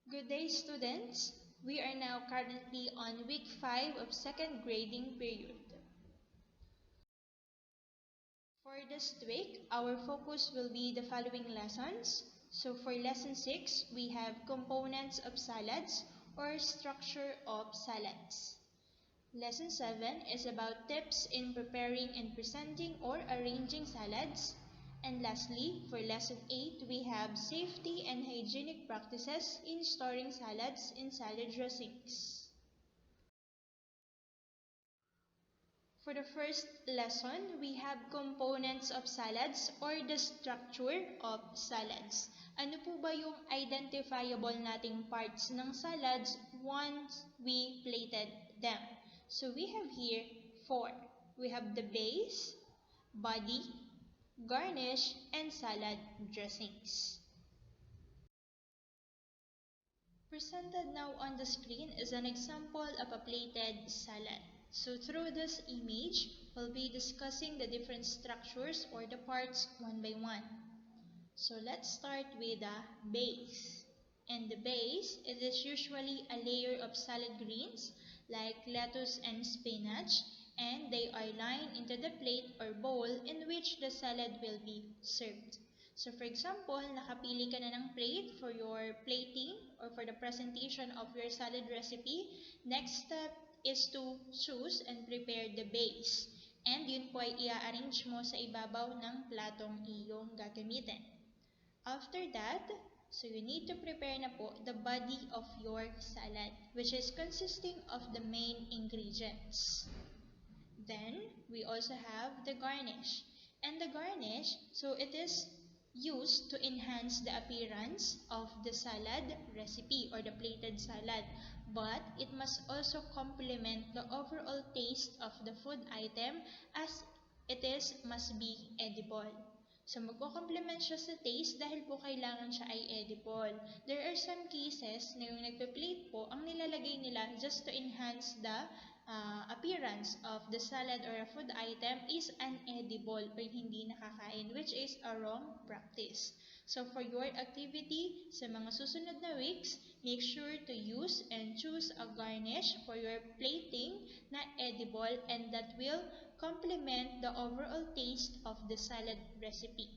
Good day, students. We are now currently on week 5 of second grading period. For this week, our focus will be the following lessons. So for lesson 6, we have components of salads or structure of salads. Lesson 7 is about tips in preparing and presenting or arranging salads. And lastly, for lesson 8, we have safety and hygienic practices in storing salads in salad dressings. For the first lesson, we have components of salads or the structure of salads. Ano po ba yung identifiable nating parts ng salads once we plated them? So we have here 4. We have the base, body, garnish, and salad dressings. Presented now on the screen is an example of a plated salad. So through this image, we'll be discussing the different structures or the parts one by one. So let's start with the base. And the base, it is usually a layer of salad greens like lettuce and spinach, and they are lined into the plate or bowl in which the salad will be served. So for example, nakapili ka na ng plate for your plating or for the presentation of your salad recipe. Next step is to choose and prepare the base. And yun po ay i-arrange mo sa ibabaw ng platong iyong gagamitin. After that, so you need to prepare na po the body of your salad, which is consisting of the main ingredients. Then, we also have the garnish. And the garnish, so it is used to enhance the appearance of the salad recipe or the plated salad. But it must also complement the overall taste of the food item as it must be edible. So magko-complement siya sa taste dahil po kailangan siya ay edible. There are some cases na yung nagpe-plate po, ang nilalagay nila just to enhance the appearance of the salad or a food item is unedible or hindi nakakain, which is a wrong practice. So for your activity sa mga susunod na weeks, make sure to use and choose a garnish for your plating na edible and that will complement the overall taste of the salad recipe.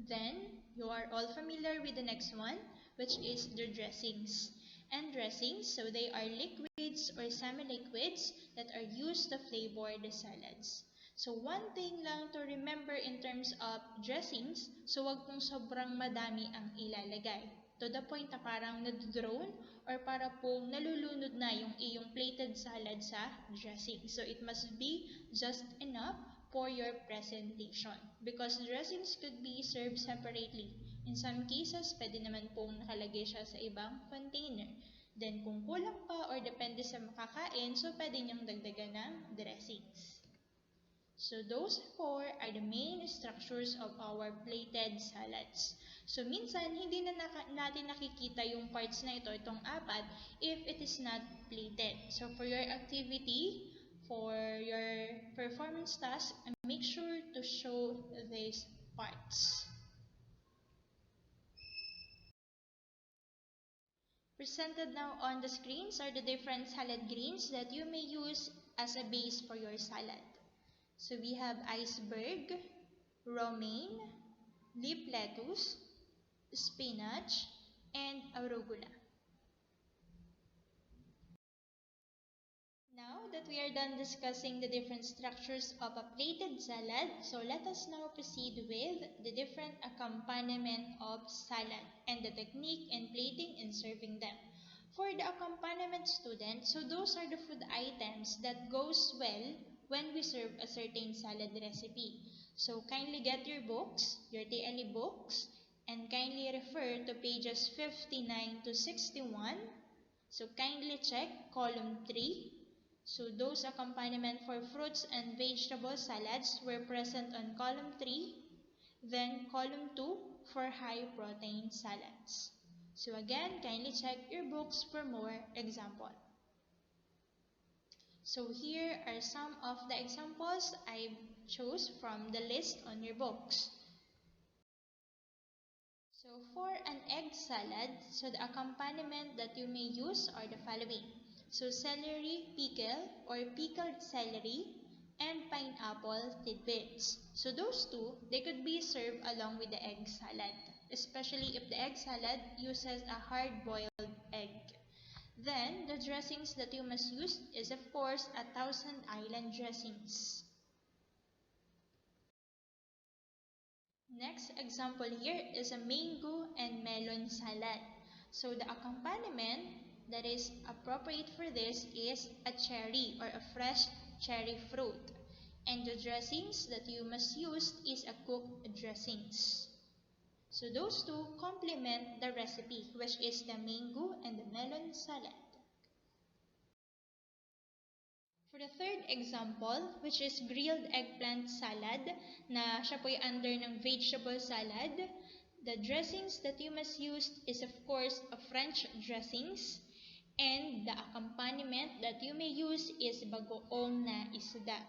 Then, you are all familiar with the next one, which is the dressings. And dressings, so they are liquids or semi-liquids that are used to flavor the salads. So one thing lang to remember in terms of dressings, so wag pong sobrang madami ang ilalagay. To the point na parang nadodrone or para pong nalulunod na yung iyong plated salad sa dressing. So it must be just enough for your presentation because dressings could be served separately. In some cases, pwede naman pong nakalagay siya sa ibang container. Then kung kulang pa or depende sa makakain, so pwede niyang dagdagan ng dressings. So those 4 are the main structures of our plated salads. So minsan, hindi na natin nakikita yung parts na ito, itong 4, if it is not plated. So for your activity, for your performance task, make sure to show these parts. Presented now on the screens are the different salad greens that you may use as a base for your salad. So we have iceberg, romaine, leaf lettuce, spinach, and arugula. Now that we are done discussing the different structures of a plated salad, so let us now proceed with the different accompaniment of salad and the technique in plating and serving them. For the accompaniment student, so those are the food items that goes well when we serve a certain salad recipe. So kindly get your books, your TLE books, and kindly refer to pages 59 to 61. So kindly check column 3. So those accompaniment for fruits and vegetable salads were present on column 3, then column 2 for high protein salads. So again, kindly check your books for more example. So here are some of the examples I chose from the list on your books. So for an egg salad, so the accompaniment that you may use are the following. So celery pickle or pickled celery and pineapple tidbits. So those two, they could be served along with the egg salad, especially if the egg salad uses a hard-boiled egg. Then the dressings that you must use is of course a Thousand Island dressings. Next example here is a mango and melon salad. So the accompaniment that is appropriate for this is a cherry or a fresh cherry fruit. And the dressings that you must use is a cooked dressings. So those two complement the recipe, which is the mango and the melon salad. For the third example, which is grilled eggplant salad, na siya po'y under ng vegetable salad, the dressings that you must use is of course a French dressings, and the accompaniment that you may use is bagoong na isda.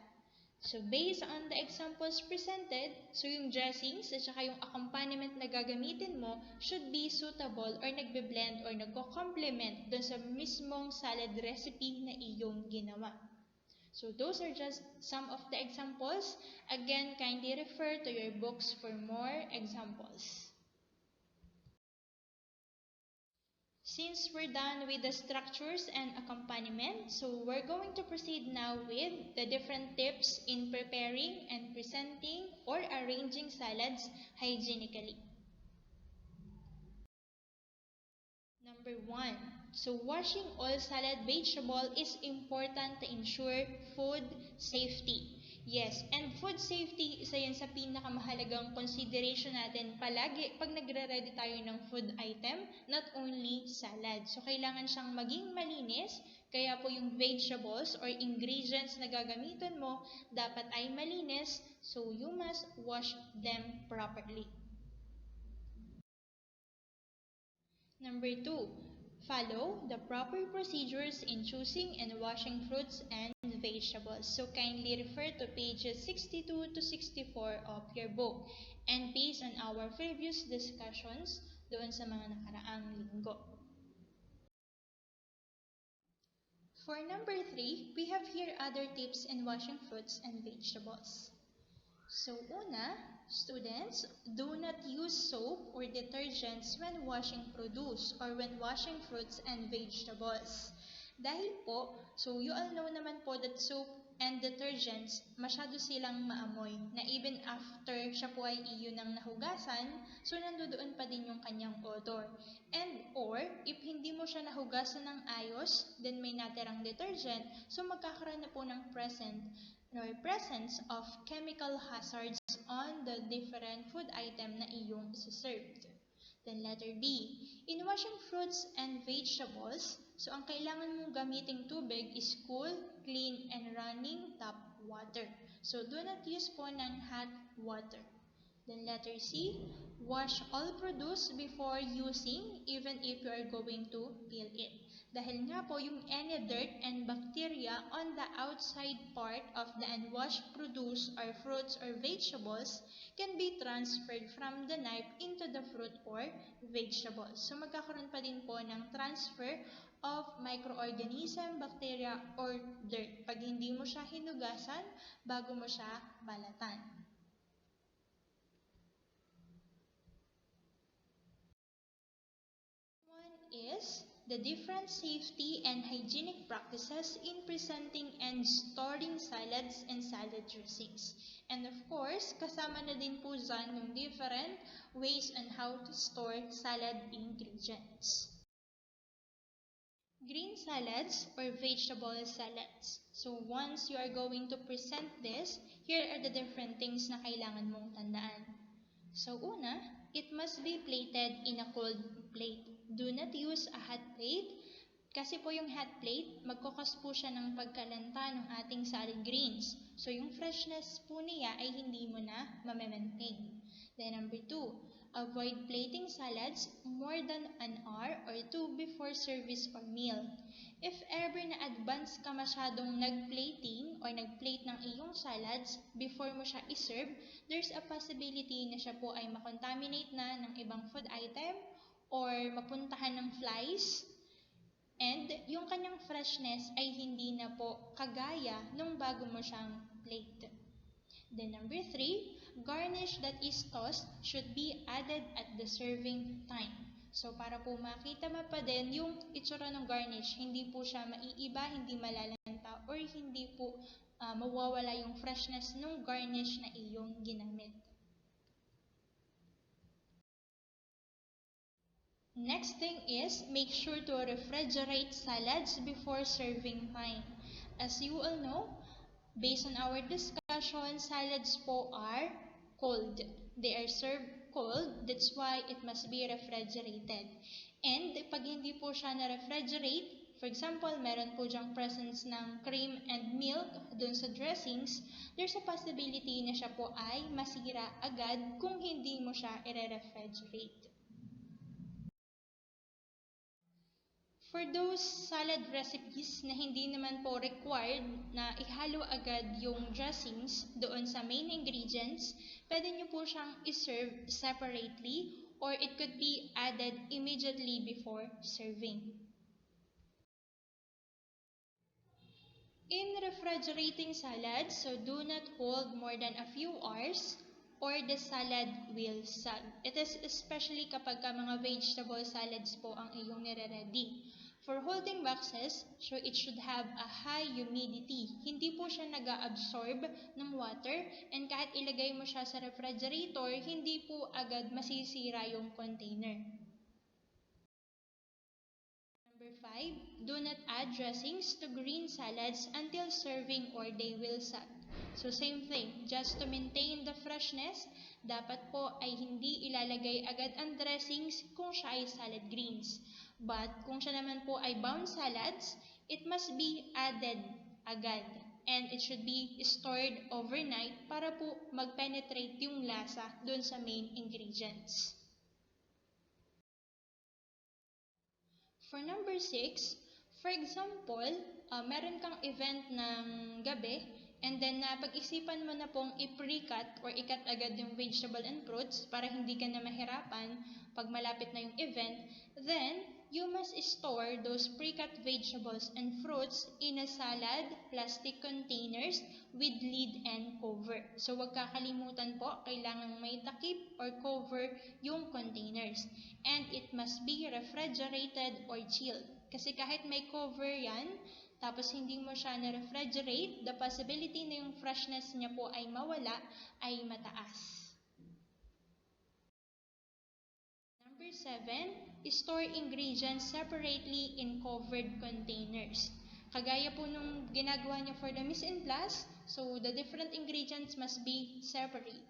So based on the examples presented, so yung dressings at saka yung accompaniment na gagamitin mo should be suitable or nagbe-blend or nagko-complement dun sa mismong salad recipe na iyong ginawa. So those are just some of the examples. Again, kindly refer to your books for more examples. Since we're done with the structures and accompaniment, so we're going to proceed now with the different tips in preparing and presenting or arranging salads hygienically. Number 1. So washing all salad vegetable is important to ensure food safety. Yes, and food safety, isa yan sa pinakamahalagang consideration natin palagi pag nagre-ready tayo ng food item, not only salad. So kailangan siyang maging malinis, kaya po yung vegetables or ingredients na gagamitin mo dapat ay malinis, so you must wash them properly. Number 2, follow the proper procedures in choosing and washing fruits and vegetables. So kindly refer to pages 62 to 64 of your book. And based on our previous discussions doon sa mga nakaraang linggo. For number 3, we have here other tips in washing fruits and vegetables. So una, students, do not use soap or detergents when washing produce or when washing fruits and vegetables. Dahil po, so you all know naman po that soap and detergents, masyado silang maamoy na even after siya po ay iyo ng nahugasan, so nandoon pa din yung kanyang odor. And or, if hindi mo siya nahugasan ng ayos, then may natirang detergent, so magkakaroon na po ng presence of chemical hazards on the different food item na iyong served. Then letter B, in washing fruits and vegetables, so ang kailangan mong gamiting tubig is cool, clean, and running tap water. So do not use po ng hot water. Then letter C, wash all produce before using even if you are going to peel it. Dahil nga po yung any dirt and bacteria on the outside part of the unwashed produce or fruits or vegetables can be transferred from the knife into the fruit or vegetables. So magkakaroon pa din po ng transfer of microorganism, bacteria, or dirt pag hindi mo siya hinugasan bago mo siya balatan. Is the different safety and hygienic practices in presenting and storing salads and salad dressings. And of course, kasama na din po dyan yung different ways on how to store salad ingredients. Green salads or vegetable salads. So once you are going to present this, here are the different things na kailangan mong tandaan. So una, it must be plated in a cold plate. Do not use a hot plate kasi po yung hot plate, magkukos po siya ng pagkalanta ng ating salad greens. So yung freshness po niya ay hindi mo na mamaintain. Then number 2, Avoid plating salads more than an hour or two before service or meal. If ever na-advance ka masyadong nag-plating or nag-plate ng iyong salads before mo siya iserve, there's a possibility na siya po ay makontaminate na ng ibang food item or mapuntahan ng flies. And yung kanyang freshness ay hindi na po kagaya nung bago mo siyang plate. Then number 3, garnish that is tossed should be added at the serving time. So para po makita mo pa din yung itsura ng garnish, hindi po siya maiiba, hindi malalanta, or hindi po mawawala yung freshness ng garnish na iyong ginamit. Next thing is, make sure to refrigerate salads before serving time. As you all know, based on our discussion, salads po are cold. They are served cold, that's why it must be refrigerated. And pag hindi po siya na-refrigerate, for example, meron po dyang presence ng cream and milk dun sa dressings, there's a possibility na siya po ay masira agad kung hindi mo siya i-refrigerate. For those salad recipes na hindi naman po required na ihalo agad yung dressings doon sa main ingredients, pwede nyo po siyang iserve separately or it could be added immediately before serving. In refrigerating salads, so do not hold more than a few hours or the salad will sag. It is especially kapag mga vegetable salads po ang iyong nire-ready. For holding boxes, so it should have a high humidity. Hindi po siya nag-absorb ng water and kahit ilagay mo siya sa refrigerator, hindi po agad masisira yung container. Number 5, do not add dressings to green salads until serving or they will sag. So same thing, just to maintain the freshness, dapat po ay hindi ilalagay agad ang dressings kung siya ay salad greens. But kung siya naman po ay bound salads, it must be added agad. And it should be stored overnight para po mag-penetrate yung lasa dun sa main ingredients. For number 6, for example, meron kang event ng gabi and then napag-isipan mo na pong i-pre-cut or i-cut agad yung vegetable and fruits para hindi ka na mahirapan pag malapit na yung event, then you must store those pre-cut vegetables and fruits in a salad plastic containers with lid and cover. So wag kakalimutan po, kailangan may takip or cover yung containers. And it must be refrigerated or chilled. Kasi kahit may cover yan, tapos hindi mo siya na-refrigerate, the possibility na yung freshness niya po ay mawala ay mataas. Number 7, store ingredients separately in covered containers. Kagaya po nung ginagawa niyo for the mise en place, so the different ingredients must be separate.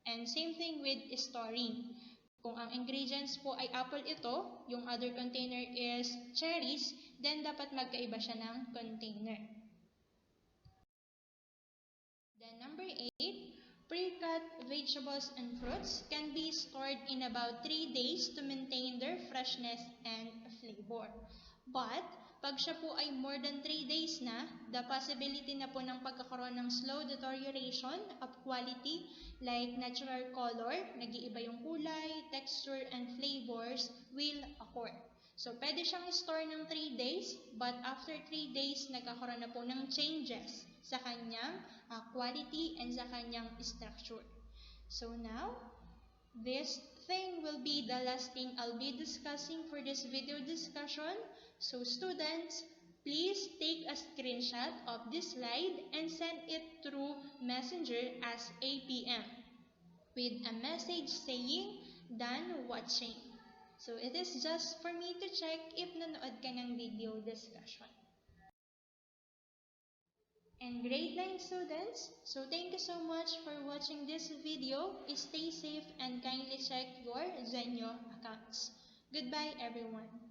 And same thing with storing. Kung ang ingredients po ay apple ito, yung other container is cherries, then dapat magkaiba siya ng container. Then number 8, pre-cut vegetables and fruits can be stored in about 3 days to maintain their freshness and flavor. But, pag siya po ay more than 3 days na, the possibility na po ng pagkakaroon ng slow deterioration of quality like natural color, nag-iiba yung kulay, texture, and flavors will occur. So, pwede siyang store ng 3 days, but after 3 days, nagkakaroon na po ng changes sa kanyang quality and sa kanyang structure. So now, this thing will be the last thing I'll be discussing for this video discussion. So students, please take a screenshot of this slide and send it through Messenger as APM with a message saying, "Done watching." So it is just for me to check if nanood ka ng video discussion. And grade 9 students, so thank you so much for watching this video. Stay safe and kindly check your Zenyo accounts. Goodbye everyone.